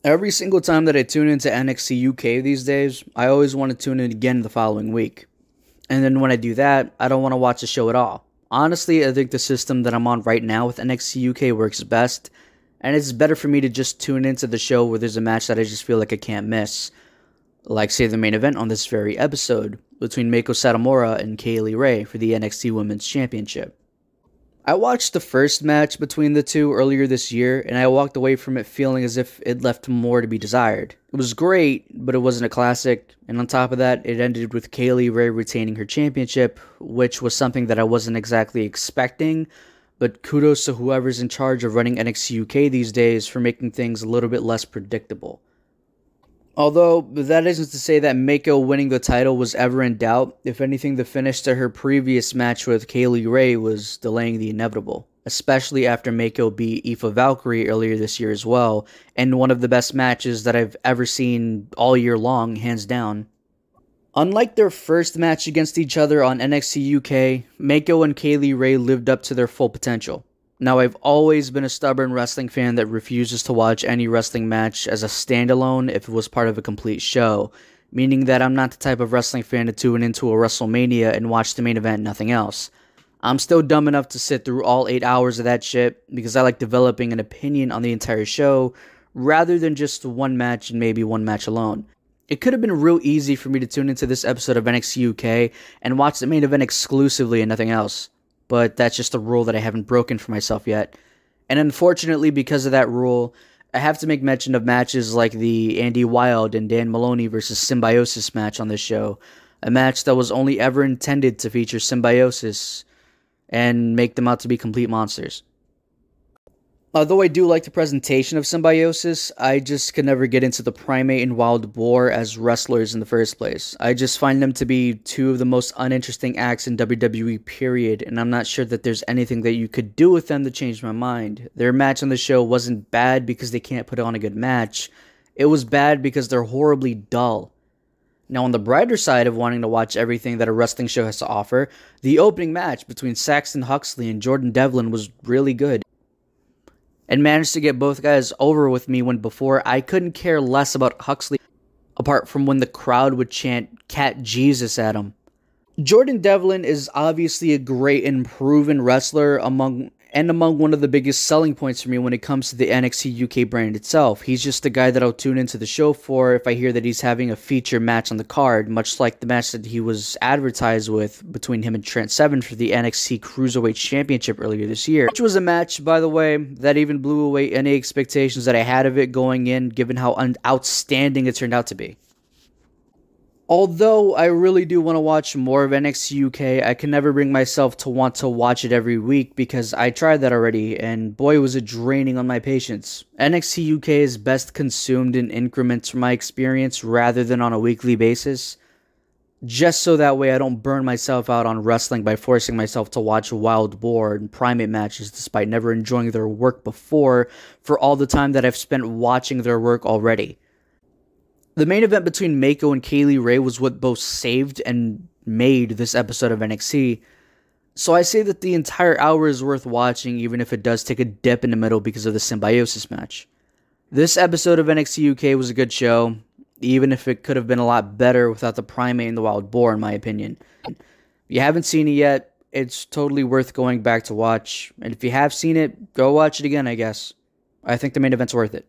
Every single time that I tune into NXT UK these days, I always want to tune in again the following week. And then when I do that, I don't want to watch the show at all. Honestly, I think the system that I'm on right now with NXT UK works best, and it's better for me to just tune into the show where there's a match that I just feel like I can't miss. Like, say, the main event on this very episode between Meiko Satomura and Kaylee Ray for the NXT Women's Championship. I watched the first match between the two earlier this year, and I walked away from it feeling as if it left more to be desired. It was great, but it wasn't a classic, and on top of that, it ended with Kaylee Ray retaining her championship, which was something that I wasn't exactly expecting, but kudos to whoever's in charge of running NXT UK these days for making things a little bit less predictable. Although, that isn't to say that Meiko winning the title was ever in doubt. If anything, the finish to her previous match with Kaylee Ray was delaying the inevitable, especially after Meiko beat Aoife Valkyrie earlier this year as well, and one of the best matches that I've ever seen all year long, hands down. Unlike their first match against each other on NXT UK, Meiko and Kaylee Ray lived up to their full potential. Now, I've always been a stubborn wrestling fan that refuses to watch any wrestling match as a standalone if it was part of a complete show, meaning that I'm not the type of wrestling fan to tune into a WrestleMania and watch the main event and nothing else. I'm still dumb enough to sit through all 8 hours of that shit because I like developing an opinion on the entire show rather than just one match and maybe one match alone. It could have been real easy for me to tune into this episode of NXT UK and watch the main event exclusively and nothing else. But that's just a rule that I haven't broken for myself yet. And unfortunately, because of that rule, I have to make mention of matches like the Andy Wilde and Dan Maloney versus Symbiosis match on this show. A match that was only ever intended to feature Symbiosis and make them out to be complete monsters. Although I do like the presentation of Symbiosis, I just could never get into the Primate and Wild Boar as wrestlers in the first place. I just find them to be two of the most uninteresting acts in WWE period, and I'm not sure that there's anything that you could do with them to change my mind. Their match on the show wasn't bad because they can't put on a good match. It was bad because they're horribly dull. Now, on the brighter side of wanting to watch everything that a wrestling show has to offer, the opening match between Saxon Huxley and Jordan Devlin was really good, and managed to get both guys over with me when before I couldn't care less about Huxley apart from when the crowd would chant "Cat Jesus" at him. Jordan Devlin is obviously a great and proven wrestler among one of the biggest selling points for me when it comes to the NXT UK brand itself. He's just the guy that I'll tune into the show for if I hear that he's having a feature match on the card, much like the match that he was advertised with between him and Trent Seven for the NXT Cruiserweight Championship earlier this year. Which was a match, by the way, that even blew away any expectations that I had of it going in, given how outstanding it turned out to be. Although I really do want to watch more of NXT UK, I can never bring myself to want to watch it every week because I tried that already, and boy was it draining on my patience. NXT UK is best consumed in increments from my experience rather than on a weekly basis, just so that way I don't burn myself out on wrestling by forcing myself to watch Wild Boar and Primate matches despite never enjoying their work before for all the time that I've spent watching their work already. The main event between Meiko and Kaylee Ray was what both saved and made this episode of NXT, so I say that the entire hour is worth watching even if it does take a dip in the middle because of the Symbiosis match. This episode of NXT UK was a good show, even if it could have been a lot better without the Primate and the Wild Boar in my opinion. If you haven't seen it yet, it's totally worth going back to watch, and if you have seen it, go watch it again I guess. I think the main event's worth it.